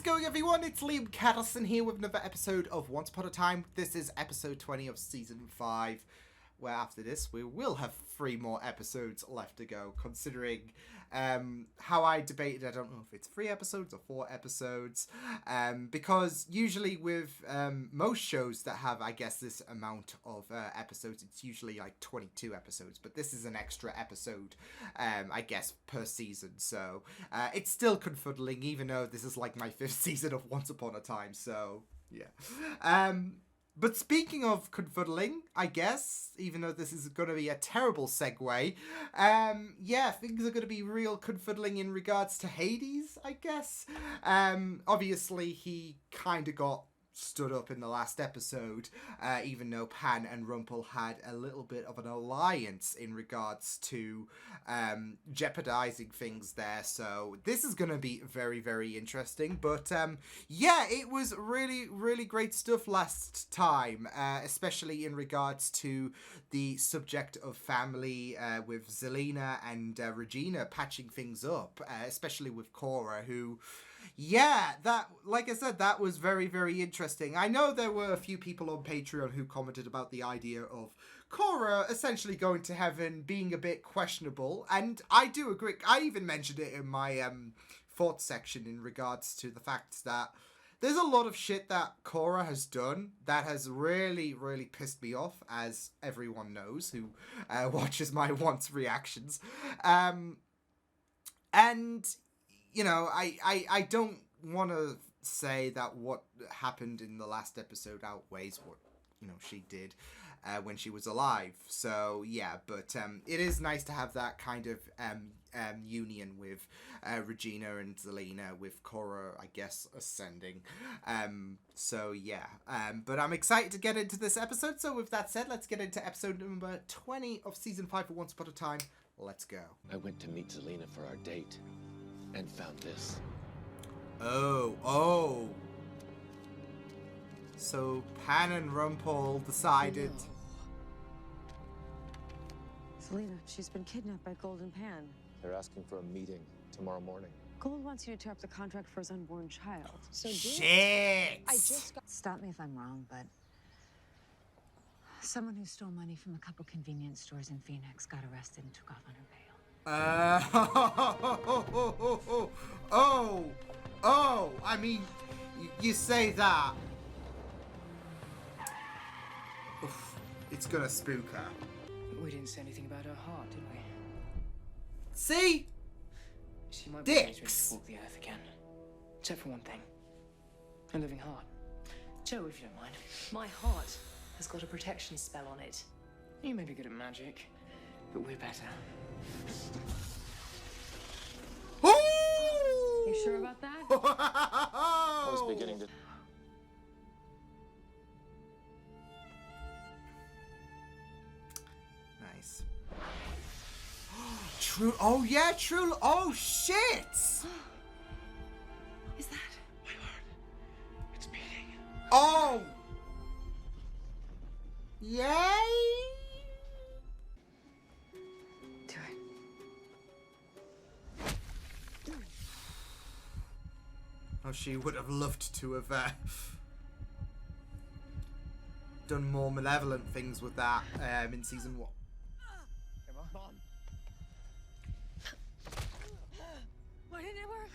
How's it going, everyone? It's Liam Cattleson here with another episode of Once Upon a Time. This is episode 20 of season 5, where after this we will have 3 more episodes left to go, considering how I debated. I don't know if it's 3 episodes or 4 episodes, because usually with most shows that have, I guess, this amount of episodes, it's usually like 22 episodes, but this is an extra episode, I guess, per season, so it's still confuddling, even though this is like my 5th season of Once Upon a Time, so yeah. But speaking of confuddling, I guess, even though this is going to be a terrible segue, yeah, things are going to be real confuddling in regards to Hades, I guess. Obviously, he kind of got stood up in the last episode, even though Pan and Rumpel had a little bit of an alliance in regards to jeopardizing things there. So this is going to be very, very interesting. But yeah, it was really, really great stuff last time, especially in regards to the subject of family with Zelina and Regina patching things up, especially with Cora, who... yeah, that, like I said, that was very, very interesting. I know there were a few people on Patreon who commented about the idea of Cora essentially going to heaven being a bit questionable, and I do agree. I even mentioned it in my thoughts section in regards to the fact that there's a lot of shit that Cora has done that has really, really pissed me off, as everyone knows who watches my once reactions. And... you know, I don't want to say that what happened in the last episode outweighs what, you know, she did when she was alive. So, yeah, but it is nice to have that kind of union with Regina and Zelina, with Cora, I guess, ascending. So, yeah. But I'm excited to get into this episode. So, with that said, let's get into episode number 20 of Season 5 of Once Upon a Time. Let's go. I went to meet Zelina for our date. And found this. Oh. So Pan and Rumpel decided... Zelina, she's been kidnapped by Gold and Pan. They're asking for a meeting tomorrow morning. Gold wants you to tear up the contract for his unborn child. So shit! I just got... Stop me if I'm wrong, but... someone who stole money from a couple convenience stores in Phoenix got arrested and took off on her bail. I mean, you say that. Oof, it's gonna spook her. We didn't say anything about her heart, did we? See? She might be ready to walk the earth again. Except for one thing. A living heart. Joe, if you don't mind. My heart has got a protection spell on it. You may be good at magic, but we're better. You sure about that? I was beginning to... nice. True. Oh, yeah, true. Oh, shit. Is that? My heart. It's beating. Oh. Yay. Do it. Oh, she would have loved to have done more malevolent things with that in season 1. Come on. Why didn't it work?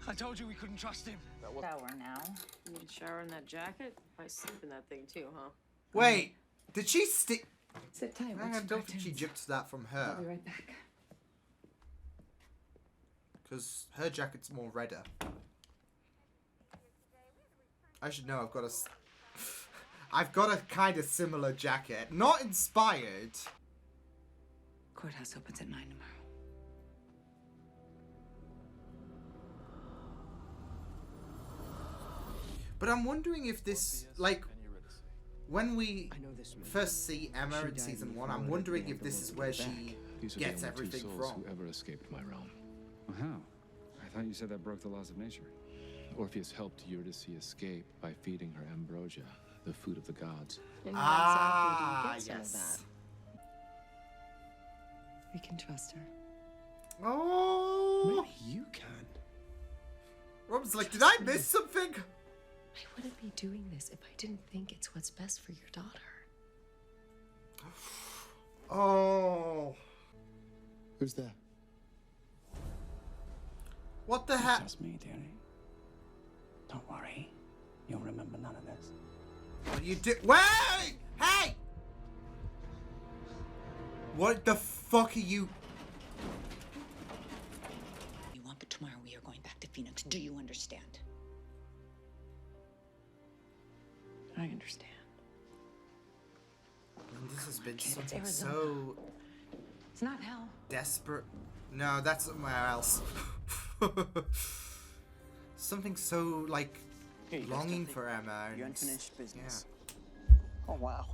I told you we couldn't trust him. Shower now. You need shower in that jacket? I sleep in that thing too, huh? Wait, did she stick? Sit tight. I don't think she gypped that from I'll be her. right back. Because her jacket's more redder. I should know, I've got a kind of similar jacket. Not inspired. Courthouse opens at 9 tomorrow. But I'm wondering if this, like, when we first see Emma in season 1, I'm wondering if this is where she gets everything from. Whoever escaped my realm. Well, how? I thought you said that broke the laws of nature. Orpheus helped Eurydice escape by feeding her ambrosia, the food of the gods. And how exactly do you get some of yes. that? We can trust her. Oh! Maybe you can. Robin's like, did I miss something? I wouldn't be doing this if I didn't think it's what's best for your daughter. Oh. Who's there? What the heck? Just me, dearie. Don't worry. You'll remember none of this. What you do? Wait! Hey! What the fuck are you? You want, but tomorrow we are going back to Phoenix. Do you understand? I understand. This has been Kid, it's something Arizona. so It's not hell. desperate. No, that's somewhere else. Something so like Here you go, longing Stumpy. for Emma. And, Your unfinished business. Yeah. Oh, wow.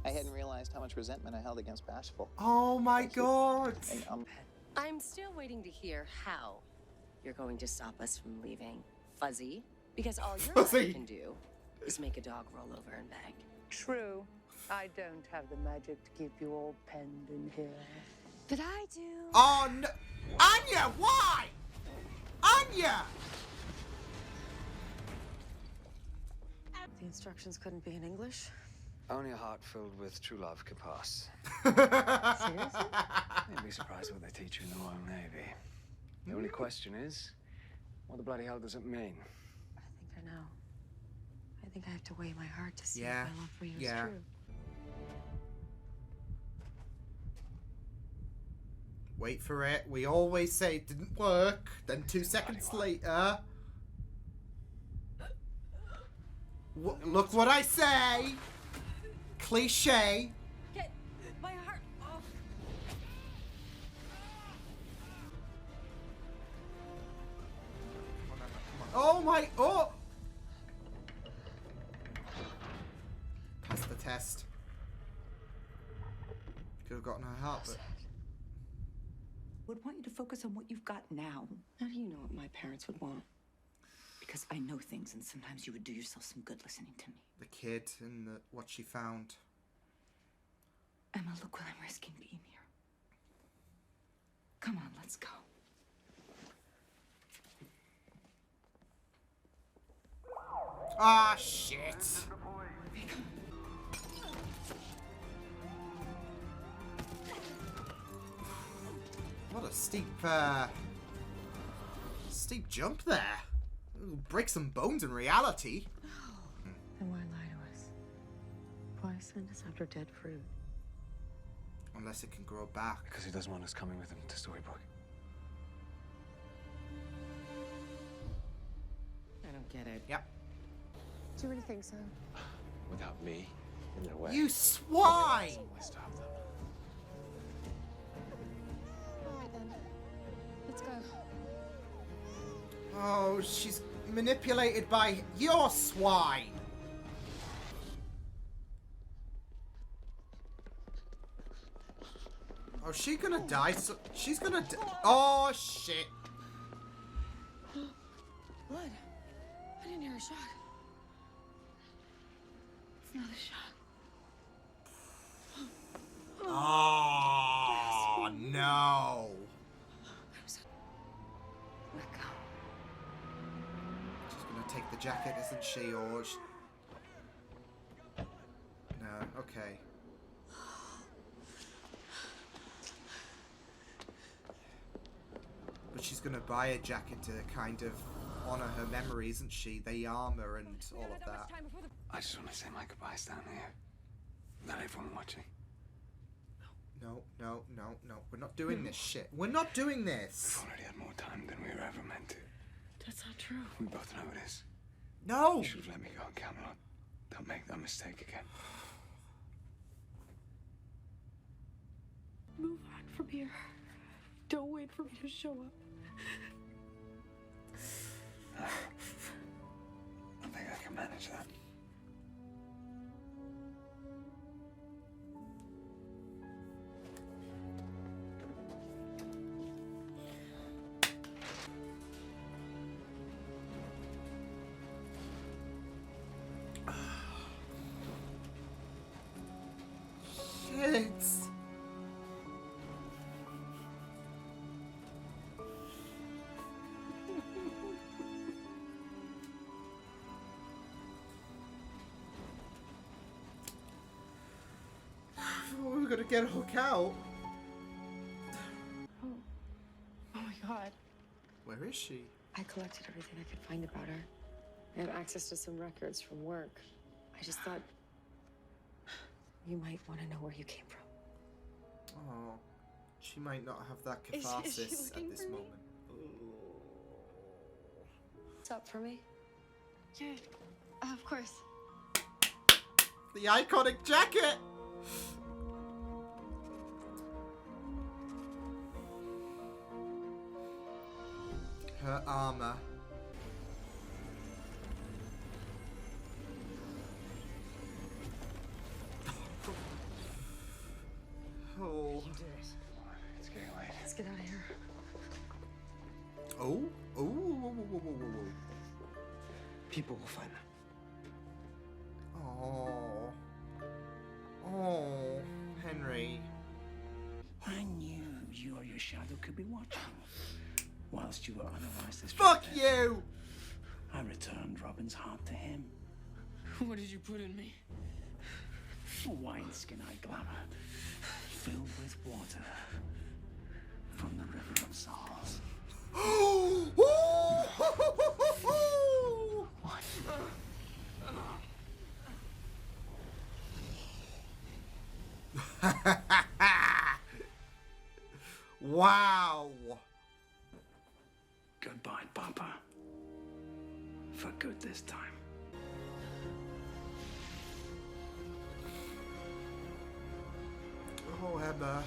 I hadn't realized how much resentment I held against Bashful. Oh my god. And, I'm still waiting to hear how you're going to stop us from leaving. Fuzzy? Because all your mother Fuzzy. can do is make a dog roll over and beg. True. I don't have the magic to keep you all penned in here. But I do. Oh no, Anya, why? Anya. The instructions couldn't be in English. Only a heart filled with true love could pass. Seriously? You'd be surprised what they teach you in the Royal Navy. The only question is, what the bloody hell does it mean? I think I know. I think I have to weigh my heart to see Yeah. if my love for you is Yeah. true. Wait for it. We always say it didn't work. Then 2 seconds later. Look what I say. Cliche. Get my heart off. Oh my. Oh. Passed the test. Could have gotten her heart, but. Would want you to focus on what you've got now. How do you know what my parents would want? Because I know things, and sometimes you would do yourself some good listening to me. The kid and what she found. Emma, look what I'm risking being here. Come on, let's go. Ah, shit. What a steep jump there. It'll break some bones in reality. Then why lie to us? Why send us after dead fruit? Unless it can grow back. Because he doesn't want us coming with him to Storybook. I don't get it. Yep. Do you really think so? Without me in their way. You swine! I stop them. All right then. Let's go. Oh, she's manipulated by your swine. Oh, she's gonna die. So she's gonna. Oh shit! Blood. I didn't hear a shot. It's not a shot. Oh no! Let go. She's gonna take the jacket, isn't she? Or no? Okay. But she's gonna buy a jacket to kind of honor her memory, isn't she? The armor and all of that. I just want to say my goodbyes down here. Not everyone watching. No, no, no, no. We're not doing this shit. We're not doing this. We've already had more time than we were ever meant to. That's not true. We both know it is. No! You should have let me go, Camelot. Don't make that mistake again. Move on from here. Don't wait for me to show up. I think I can manage that. Shit! gonna get Hook out. Oh my God. Where is she? I collected everything I could find about her. I have access to some records from work. I just thought you might want to know where you came from. Oh, she might not have that Is she catharsis looking at this for me? moment. What's up for me? Yeah, of course. The iconic jacket! Her armor. Oh. It's getting late. Let's get out of here. Oh. Oh. Whoa, whoa, whoa, whoa, whoa. People will find them. Oh. Oh. Henry. I knew you or your shadow could be watching. Whilst you were otherwise distracted. Fuck you! I returned Robin's heart to him. What did you put in me? A wineskin-eyed glamour, filled with water from the river of souls. What? Wow. Goodbye, Papa. For good this time. Oh, Emma.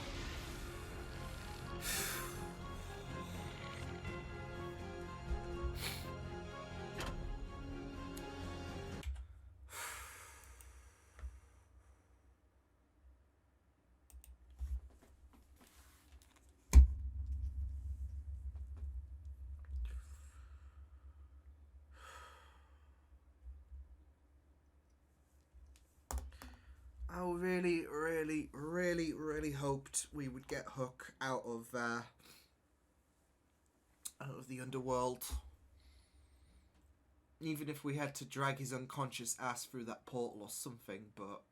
I really hoped we would get Hook out of the underworld. Even if we had to drag his unconscious ass through that portal or something, but...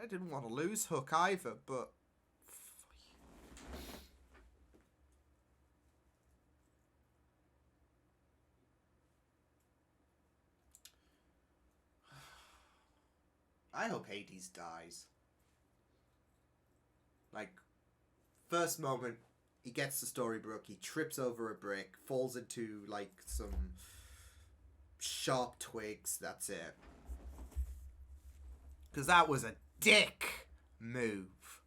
I didn't want to lose Hook either, but... I hope Hades dies. Like, first moment, he gets the storybook, he trips over a brick, falls into, like, some sharp twigs, that's it. Because that was a dick move.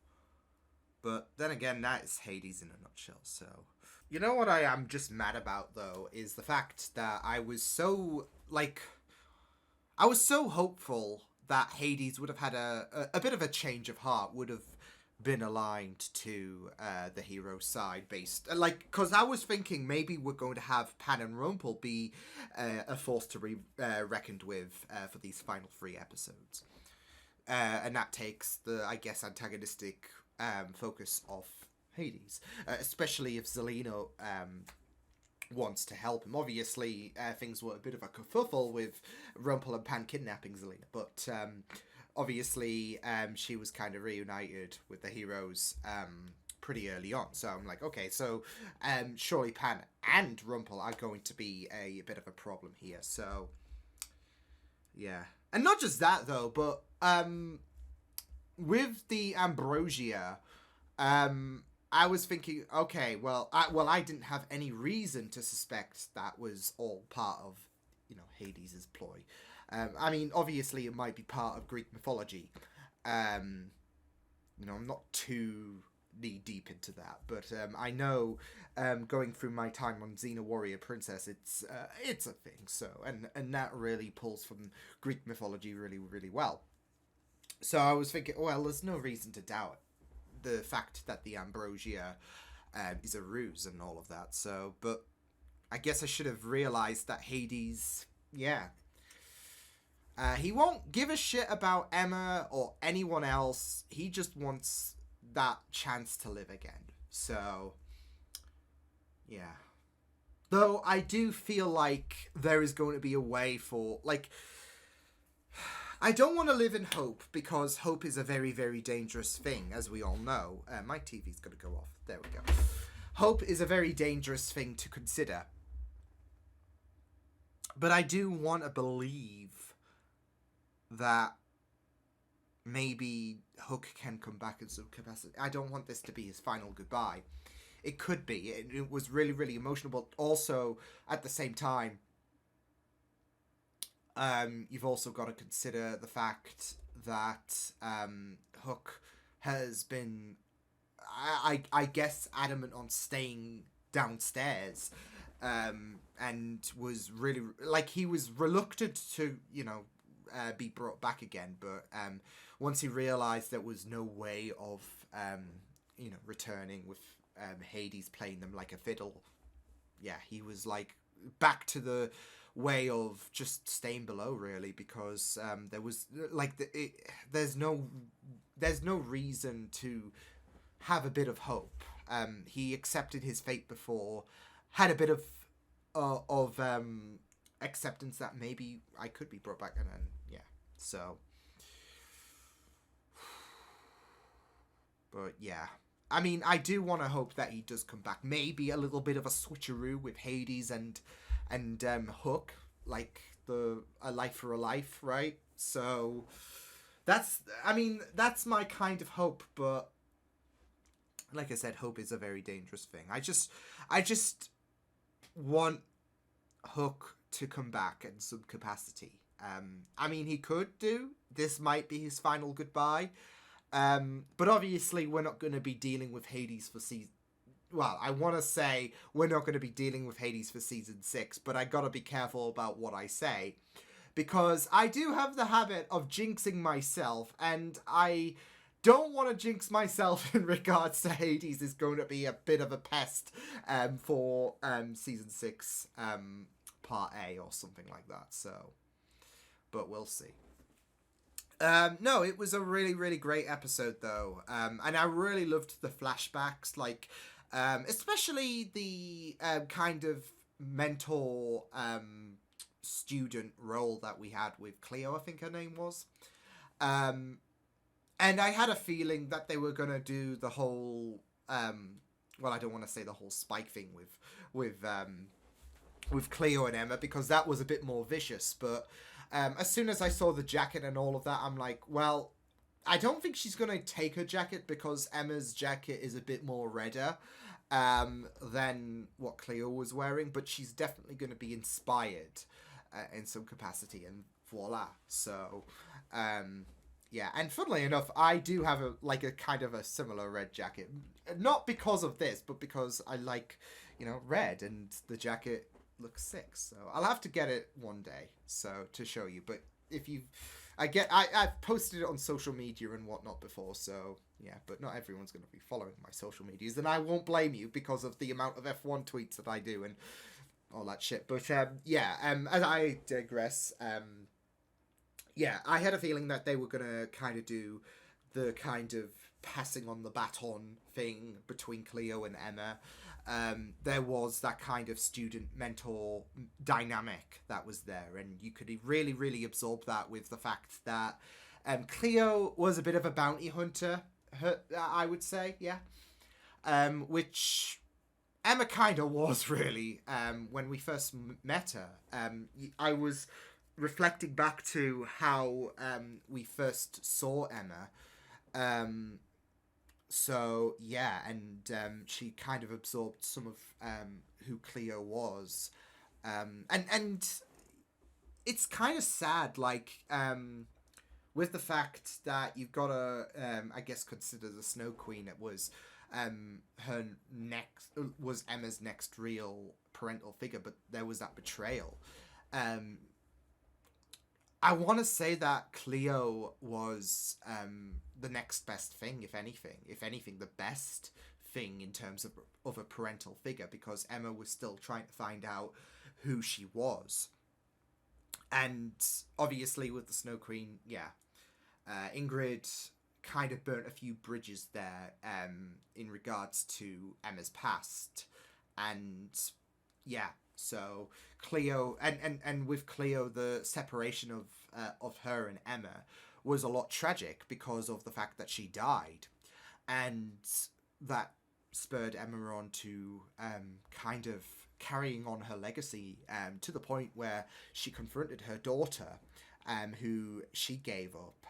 But then again, that is Hades in a nutshell, so... You know what I am just mad about, though, is the fact that I was so, like... I was so hopeful that Hades would have had a bit of a change of heart, would have been aligned to the hero's side based, like, because I was thinking maybe we're going to have Pan and Rumpel be a force to be reckoned with for these final 3 episodes, and that takes the, I guess, antagonistic focus off Hades, especially if Zelina wants to help him. Obviously, things were a bit of a kerfuffle with Rumpel and Pan kidnapping Zelina, but obviously she was kind of reunited with the heroes pretty early on. So I'm like, okay, so surely Pan and Rumpel are going to be a bit of a problem here. So yeah, and not just that though, but with the Ambrosia, I was thinking, okay, well, I didn't have any reason to suspect that was all part of, Hades' ploy. I mean, obviously, it might be part of Greek mythology. I'm not too knee-deep into that, but I know, going through my time on Xena Warrior Princess, it's a thing, so, and that really pulls from Greek mythology really, really well. So I was thinking, well, there's no reason to doubt the fact that the Ambrosia is a ruse and all of that. So, but I guess I should have realized that Hades, he won't give a shit about Emma or anyone else. He just wants that chance to live again. So, Yeah. Though I do feel like there is going to be a way for, like, I don't want to live in hope, because hope is a very, very dangerous thing, as we all know. My TV's going to go off. There we go. Hope is a very dangerous thing to consider. But I do want to believe that maybe Hook can come back in some capacity. I don't want this to be his final goodbye. It could be. It was really, really emotional, but also, at the same time, you've also got to consider the fact that Hook has been, I guess, adamant on staying downstairs, and was really, like, he was reluctant to, be brought back again, but once he realised there was no way of, returning with Hades playing them like a fiddle, yeah, he was, like, back to the way of just staying below, really, because there was, like, there's no reason to have a bit of hope. He accepted his fate before, had a bit of acceptance that maybe I could be brought back, and then, yeah, so, but yeah, I mean, I do want to hope that he does come back. Maybe a little bit of a switcheroo with Hades and Hook, like the A Life for a Life, right? So that's my kind of hope, but like I said, hope is a very dangerous thing. I just want Hook to come back in some capacity. I mean, he could do. This might be his final goodbye. But obviously we're not going to be dealing with Hades for season... Well, I want to say we're not going to be dealing with Hades for season 6, but I got to be careful about what I say, because I do have the habit of jinxing myself, and I don't want to jinx myself in regards to Hades is going to be a bit of a pest for season 6 part A or something like that, so... But we'll see. No, it was a really, really great episode, though. And I really loved the flashbacks, like, especially the kind of mentor student role that we had with Cleo, I think her name was. And I had a feeling that they were going to do the whole, well, I don't want to say the whole Spike thing with Cleo and Emma, because that was a bit more vicious, but... as soon as I saw the jacket and all of that, I'm like, well, I don't think she's going to take her jacket, because Emma's jacket is a bit more redder than what Cleo was wearing, but she's definitely going to be inspired in some capacity, and voila. So, yeah, and funnily enough, I do have a kind of a similar red jacket. Not because of this, but because I like, red, and the jacket looks sick, so I'll have to get it one day to show you. But if you I've posted it on social media and whatnot before, so yeah, but not everyone's going to be following my social medias, and I won't blame you because of the amount of F1 tweets that I do and all that shit. But yeah, as I digress, yeah, I had a feeling that they were going to kind of do the kind of passing on the baton thing between Cleo and Emma. There was that kind of student-mentor dynamic that was there, and you could really, really absorb that with the fact that Cleo was a bit of a bounty hunter, I would say, yeah. Which Emma kind of was, really, when we first met her. I was reflecting back to how we first saw Emma. So, yeah, and she kind of absorbed some of who Cleo was. And it's kind of sad, like, with the fact that you've got to, I guess, consider the Snow Queen. It was was Emma's next real parental figure, but there was that betrayal. I want to say that Cleo was the next best thing, if anything, the best thing in terms of a parental figure, because Emma was still trying to find out who she was. And obviously with the Snow Queen, yeah, Ingrid kind of burnt a few bridges there in regards to Emma's past. And yeah, so Cleo and with Cleo, the separation of her and Emma was a lot tragic because of the fact that she died, and that spurred Emma on to kind of carrying on her legacy to the point where she confronted her daughter, who she gave up.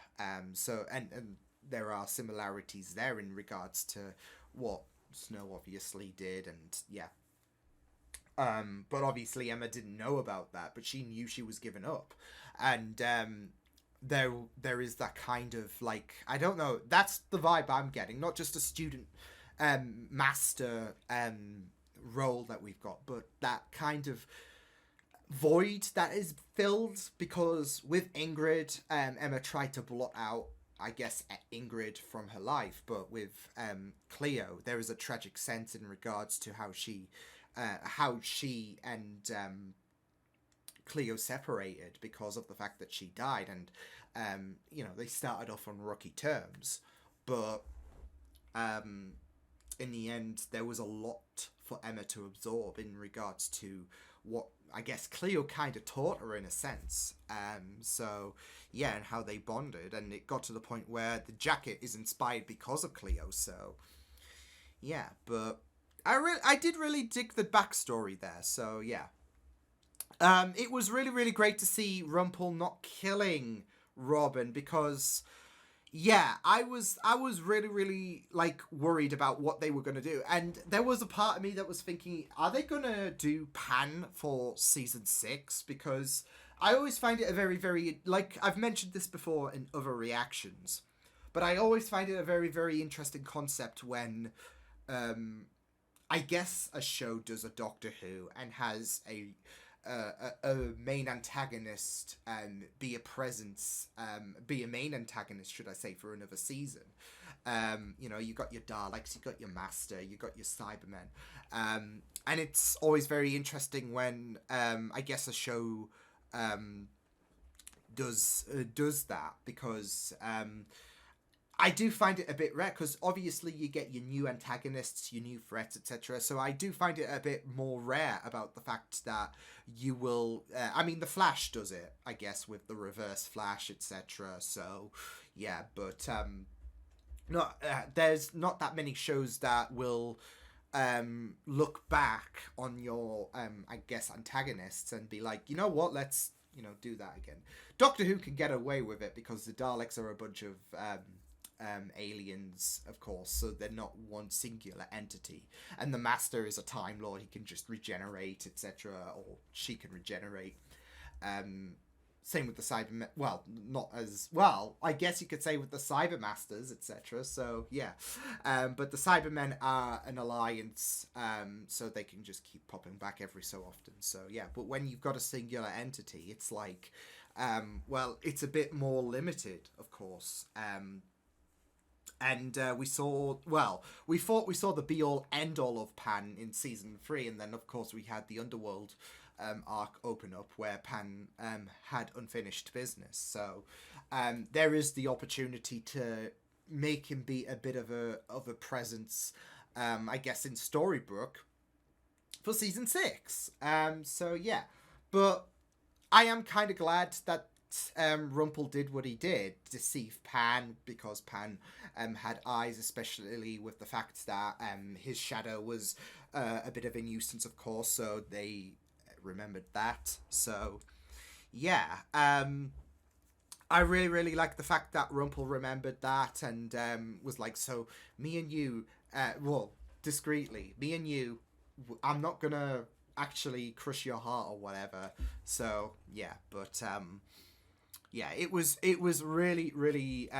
So and there are similarities there in regards to what Snow obviously did, and yeah. But obviously Emma didn't know about that, but she knew she was given up, and there is that kind of like, I don't know, that's the vibe I'm getting, not just a student master role that we've got, but that kind of void that is filled, because with Ingrid, Emma tried to blot out, I guess, Ingrid from her life, but with Cleo, there is a tragic sense in regards to how she and Cleo separated because of the fact that she died, and you know, they started off on rocky terms, but in the end there was a lot for Emma to absorb in regards to what I guess Cleo kind of taught her in a sense. So yeah, and how they bonded, and it got to the point where the jacket is inspired because of Cleo. So yeah, but I did really dig the backstory there. So yeah, it was really, really great to see Rumpel not killing Robin, because yeah, I was really, really like worried about what they were going to do, and there was a part of me that was thinking, are they going to do Pan for season 6? Because I always find it a very, very, like I've mentioned this before in other reactions, but I always find it a very, very interesting concept when I guess a show does a Doctor Who and has a main antagonist be a main antagonist, should I say, for another season. You know, you got your Daleks, you got your Master, you got your Cybermen, and it's always very interesting when I guess a show does that, because I do find it a bit rare, because obviously you get your new antagonists, your new threats, etc. So I do find it a bit more rare about the fact that you will... I mean, The Flash does it, I guess, with the Reverse Flash, etc. So, yeah, but there's not that many shows that will look back on your, I guess, antagonists and be like, you know what, let's, you know, do that again. Doctor Who can get away with it because the Daleks are a bunch of... aliens, of course, so they're not one singular entity, and the Master is a Time Lord. He can just regenerate, etc., or she can regenerate. Same with the Cybermen. Well, not as well, I guess you could say, with the Cybermasters, etc. So yeah, but the Cybermen are an alliance, so they can just keep popping back every so often. So yeah, but when you've got a singular entity, it's like, well, it's a bit more limited, of course. And we thought we saw the be-all, end-all of Pan in season 3, and then of course we had the Underworld arc open up where Pan had unfinished business. So there is the opportunity to make him be a bit of a presence, I guess, in Storybrooke for season 6. So yeah, but I am kind of glad that Rumpel did what he did, deceive Pan, because Pan had eyes, especially with the fact that his shadow was a bit of a nuisance, of course, so they remembered that. So yeah, I really, really like the fact that Rumpel remembered that and was like, so me and you, well, discreetly, me and you, I'm not gonna actually crush your heart or whatever. So yeah, but yeah, it was really, really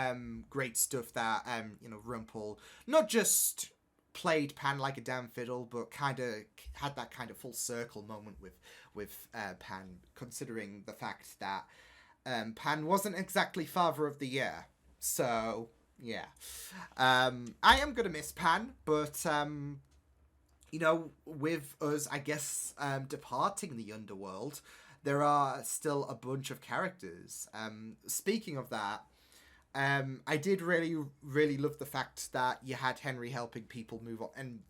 great stuff that you know, Rumpel not just played Pan like a damn fiddle, but kind of had that kind of full circle moment with Pan, considering the fact that Pan wasn't exactly Father of the Year. So yeah, I am gonna miss Pan, but you know, with us, I guess, departing the Underworld, there are still a bunch of characters. Speaking of that, I did really, really love the fact that you had Henry helping people move on and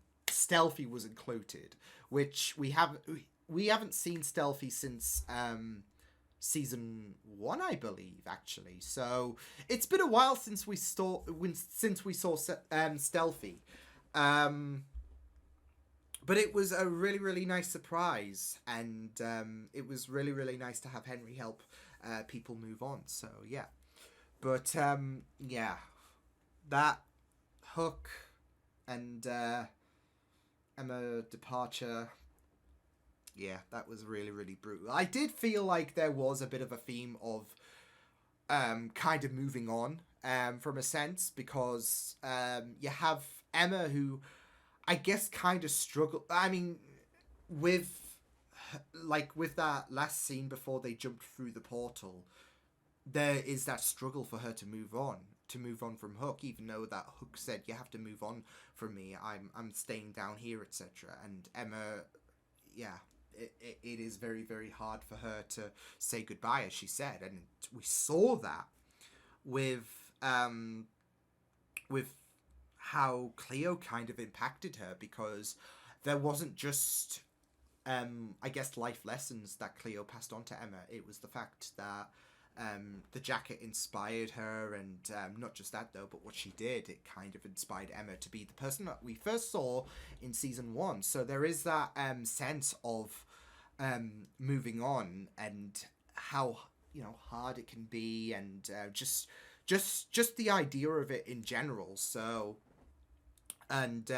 Stealthy was included, which we haven't seen Stealthy since season 1, I believe, actually. So it's been a while since we saw Stealthy. But it was a really, really nice surprise, and it was really, really nice to have Henry help people move on. So yeah, but yeah, that Hook and Emma departure, yeah, that was really, really brutal. I did feel like there was a bit of a theme of kind of moving on from a sense, because you have Emma, who I guess kind of struggled. I mean, with that last scene before they jumped through the portal, there is that struggle for her to move on from Hook, even though that Hook said, you have to move on from me, I'm staying down here, etc. And Emma, yeah, it is very, very hard for her to say goodbye, as she said, and we saw that with how Cleo kind of impacted her, because there wasn't just I guess life lessons that Cleo passed on to Emma. It was the fact that the jacket inspired her, and not just that though, but what she did, it kind of inspired Emma to be the person that we first saw in season 1. So there is that sense of moving on, and how, you know, hard it can be, and just the idea of it in general. So, and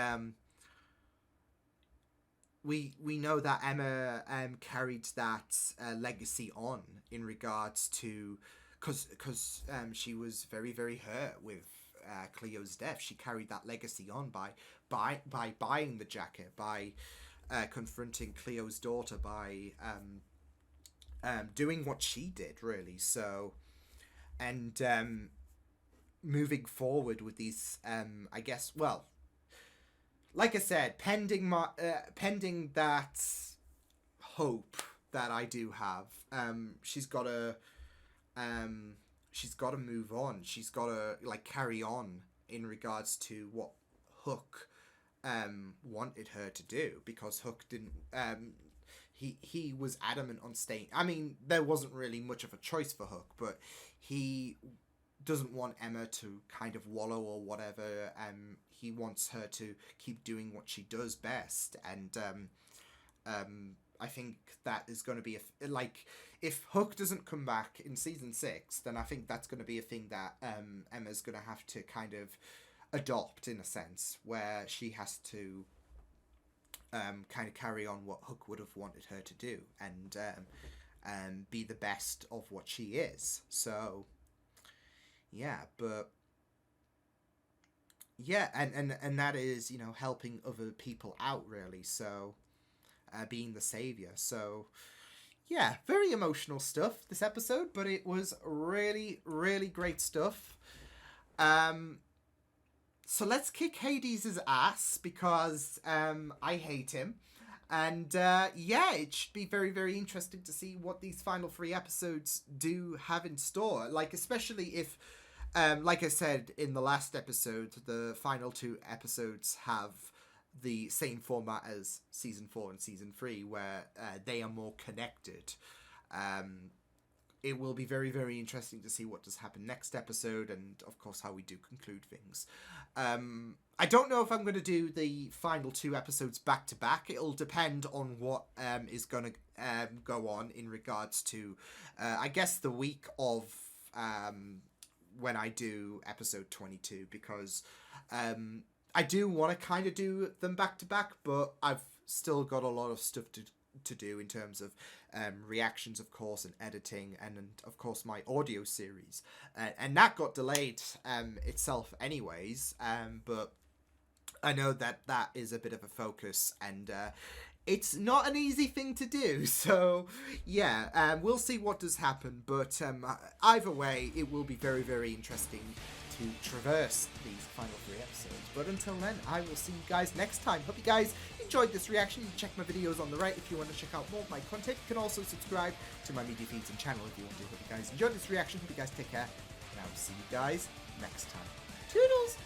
we know that Emma carried that legacy on in regards to, because she was very, very hurt with Cleo's death. She carried that legacy on by buying the jacket, by confronting Cleo's daughter, by doing what she did, really. So, and moving forward with these, I guess, well, like I said, pending that hope that I do have, she's got to move on. She's got to, like, carry on in regards to what Hook wanted her to do, because Hook didn't. He was adamant on staying. I mean, there wasn't really much of a choice for Hook, but he doesn't want Emma to kind of wallow or whatever. He wants her to keep doing what she does best, and I think that is going to be like, if Hook doesn't come back in season 6, then I think that's going to be a thing that Emma's going to have to kind of adopt, in a sense, where she has to kind of carry on what Hook would have wanted her to do, and be the best of what she is. So yeah, but yeah, and that is, you know, helping other people out, really. So being the savior. So yeah, very emotional stuff this episode, but it was really, really great stuff. So let's kick Hades' ass, because I hate him. And yeah, it should be very, very interesting to see what these final 3 episodes do have in store. Like, especially if, like I said in the last episode, the final 2 episodes have the same format as season 4 and season 3, where they are more connected. It will be very, very interesting to see what does happen next episode, and of course how we do conclude things. I don't know if I'm going to do the final 2 episodes back to back. It'll depend on what is going to go on in regards to, I guess, the week of when I do episode 22, because I do want to kind of do them back to back, but I've still got a lot of stuff to do in terms of reactions, of course, and editing, and of course my audio series, and that got delayed itself anyways, but I know that is a bit of a focus, and it's not an easy thing to do. So yeah, we'll see what does happen, but either way, it will be very, very interesting to traverse these final 3 episodes. But until then, I will see you guys next time. Hope you guys enjoyed this reaction. You can check my videos on the right if you want to check out more of my content. You can also subscribe to my media feeds and channel if you want to. Hope you guys enjoyed this reaction. Hope you guys take care, and I will see you guys next time. Toodles!